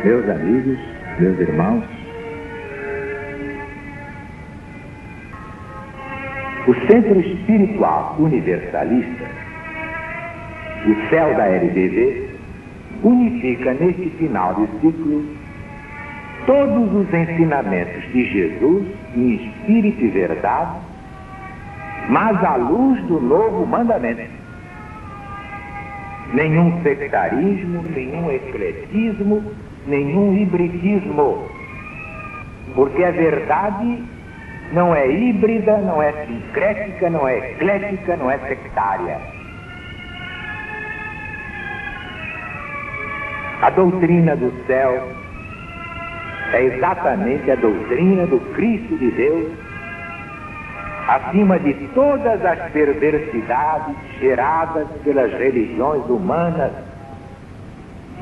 Meus amigos, meus irmãos, o Centro Espiritual Universalista, o CEL da LBV, unifica neste final de ciclo todos os ensinamentos de Jesus em espírito e verdade, mas à luz do novo mandamento. Nenhum sectarismo, nenhum ecletismo, nenhum hibridismo, porque a verdade não é híbrida, não é sincrética, não é eclética, não é sectária. A doutrina do céu é exatamente a doutrina do Cristo de Deus, acima de todas as perversidades geradas pelas religiões humanas,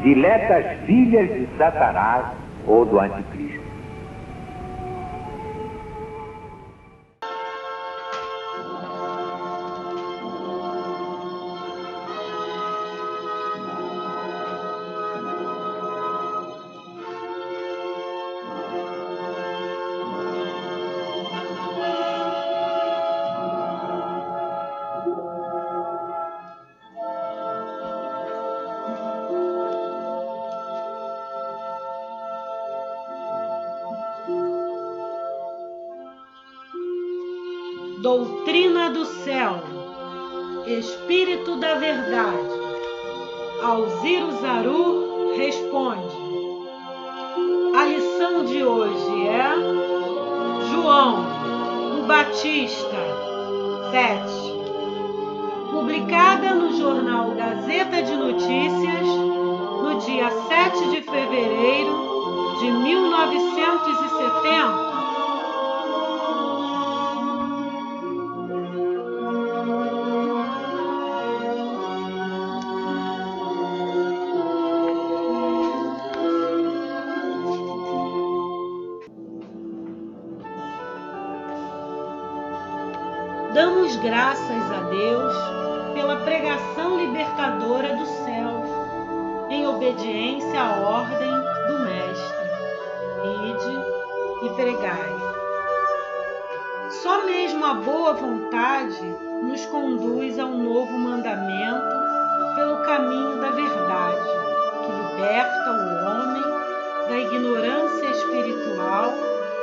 diletas filhas de Satanás ou do Anticristo. Doutrina do céu, Espírito da verdade. Alziro Zaru responde. A lição de hoje é João, o Batista, 7. Publicada no jornal Gazeta de Notícias, no dia 7 de fevereiro de 1970. Damos graças a Deus pela pregação libertadora do céu, em obediência à ordem do Mestre. Ide e pregai. Só mesmo a boa vontade nos conduz a um novo mandamento pelo caminho da verdade, que liberta o homem da ignorância espiritual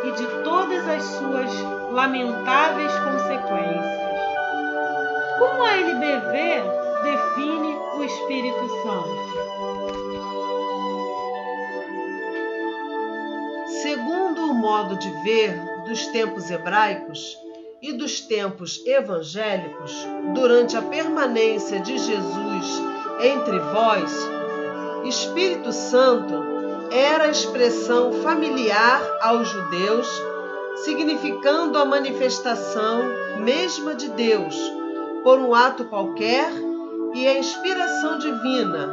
e de todas as suas lamentáveis consequências. Como a LBV define o Espírito Santo? Segundo o modo de ver dos tempos hebraicos e dos tempos evangélicos, durante a permanência de Jesus entre vós, Espírito Santo era a expressão familiar aos judeus, significando a manifestação mesma de Deus por um ato qualquer e a inspiração divina,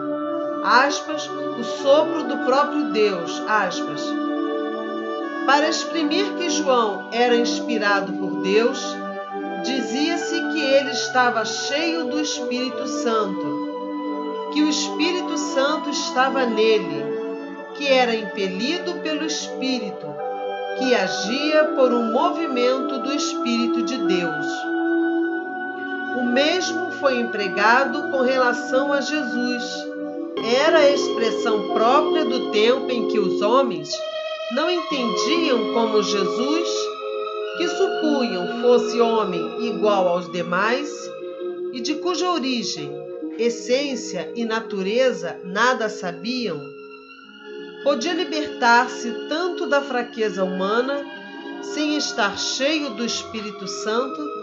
aspas, o sopro do próprio Deus, aspas. Para exprimir que João era inspirado por Deus, dizia-se que ele estava cheio do Espírito Santo, que o Espírito Santo estava nele, que era impelido pelo Espírito, que agia por um movimento do Espírito de Deus. O mesmo foi empregado com relação a Jesus. Era a expressão própria do tempo em que os homens não entendiam como Jesus, que supunham fosse homem igual aos demais e de cuja origem, essência e natureza nada sabiam, podia libertar-se tanto da fraqueza humana, sem estar cheio do Espírito Santo,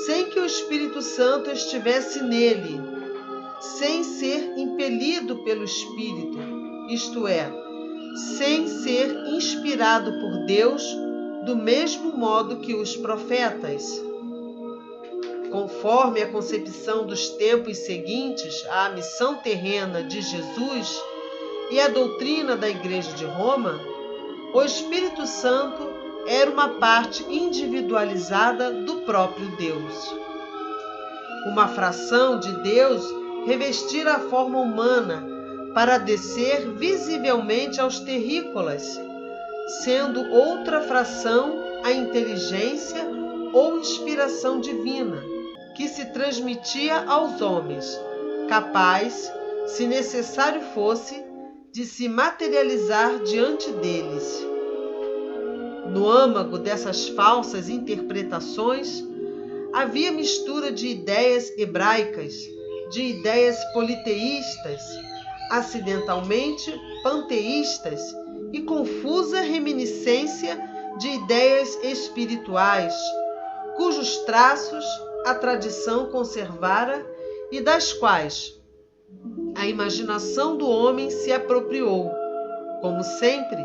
sem que o Espírito Santo estivesse nele, sem ser impelido pelo Espírito, isto é, sem ser inspirado por Deus do mesmo modo que os profetas. Conforme a concepção dos tempos seguintes à missão terrena de Jesus e a doutrina da Igreja de Roma, o Espírito Santo era uma parte individualizada do próprio Deus. Uma fração de Deus revestira a forma humana para descer visivelmente aos terrícolas, sendo outra fração a inteligência ou inspiração divina, que se transmitia aos homens, capaz, se necessário fosse, de se materializar diante deles. No âmago dessas falsas interpretações, havia mistura de ideias hebraicas, de ideias politeístas, acidentalmente panteístas e confusa reminiscência de ideias espirituais, cujos traços a tradição conservara e das quais a imaginação do homem se apropriou, como sempre,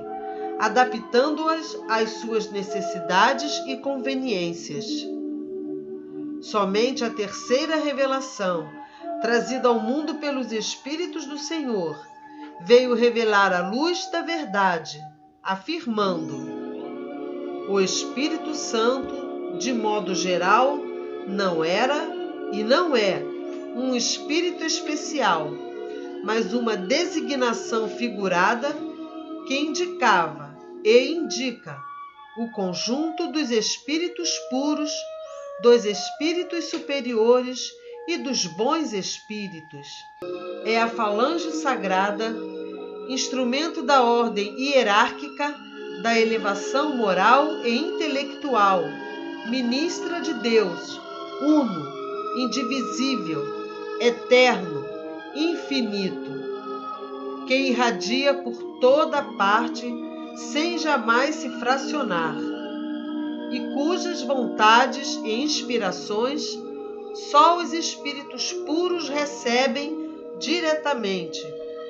adaptando-as às suas necessidades e conveniências. Somente a terceira revelação, trazida ao mundo pelos Espíritos do Senhor, veio revelar a luz da verdade, afirmando: o Espírito Santo, de modo geral, não era e não é um espírito especial, mas uma designação figurada que indicava e indica o conjunto dos espíritos puros, dos espíritos superiores e dos bons espíritos. É a falange sagrada, instrumento da ordem hierárquica, da elevação moral e intelectual, ministra de Deus, uno, indivisível, eterno, infinito, que irradia por toda parte sem jamais se fracionar, e cujas vontades e inspirações só os espíritos puros recebem diretamente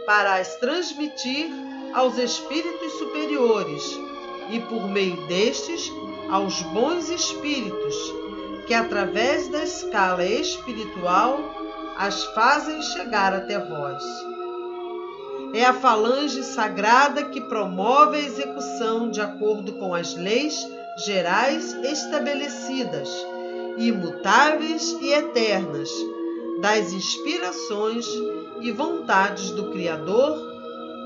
para as transmitir aos espíritos superiores e, por meio destes, aos bons espíritos, que através da escala espiritual as fazem chegar até vós. É a falange sagrada que promove a execução de acordo com as leis gerais estabelecidas, imutáveis e eternas, das inspirações e vontades do Criador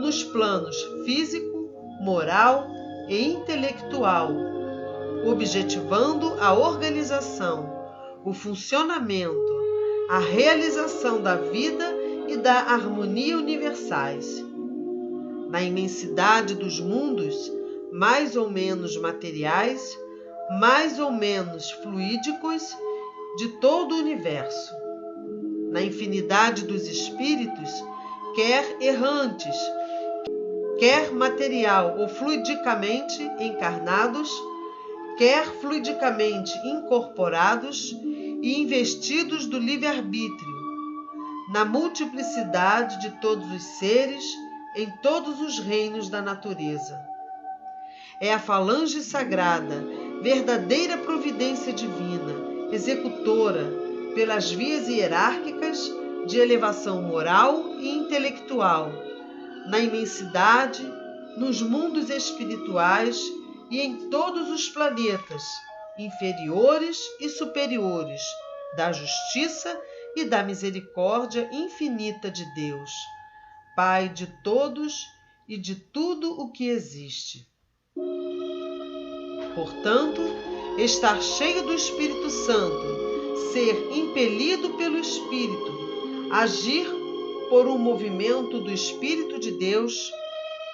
nos planos físico, moral e intelectual, objetivando a organização, o funcionamento, a realização da vida e da harmonia universais. Na imensidade dos mundos, mais ou menos materiais, mais ou menos fluídicos, de todo o universo. Na infinidade dos espíritos, quer errantes, quer material ou fluidicamente encarnados, quer fluidicamente incorporados e investidos do livre-arbítrio, na multiplicidade de todos os seres em todos os reinos da natureza. É a falange sagrada, verdadeira providência divina, executora, pelas vias hierárquicas de elevação moral e intelectual, na imensidade, nos mundos espirituais e em todos os planetas, inferiores e superiores, da justiça e da misericórdia infinita de Deus, Pai de todos e de tudo o que existe. Portanto, estar cheio do Espírito Santo, ser impelido pelo Espírito, agir por um movimento do Espírito de Deus,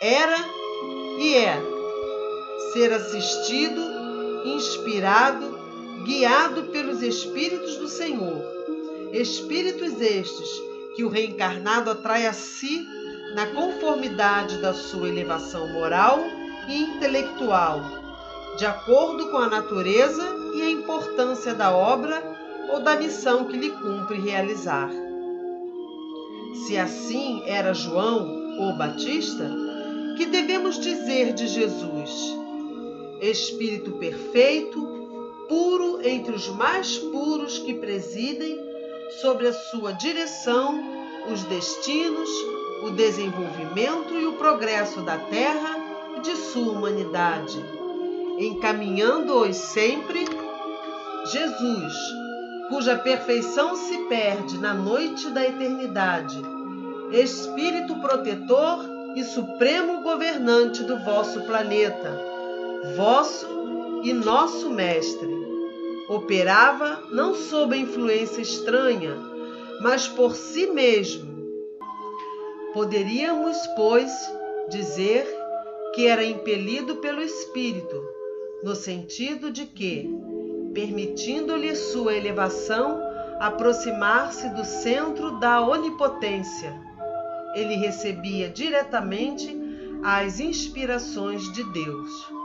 era e é ser assistido, inspirado, guiado pelos Espíritos do Senhor, Espíritos estes que o reencarnado atrai a si na conformidade da sua elevação moral e intelectual, de acordo com a natureza e a importância da obra ou da missão que lhe cumpre realizar. Se assim era João ou Batista, que devemos dizer de Jesus? Espírito perfeito, puro entre os mais puros que presidem sobre a sua direção os destinos, o desenvolvimento e o progresso da Terra e de sua humanidade, encaminhando-os sempre. Jesus, cuja perfeição se perde na noite da eternidade espírito protetor e supremo governante do vosso planeta, vosso e nosso mestre. Operava não sob a influência estranha, mas por si mesmo. Poderíamos, pois, dizer que era impelido pelo Espírito, no sentido de que, permitindo-lhe sua elevação aproximar-se do centro da onipotência, ele recebia diretamente as inspirações de Deus.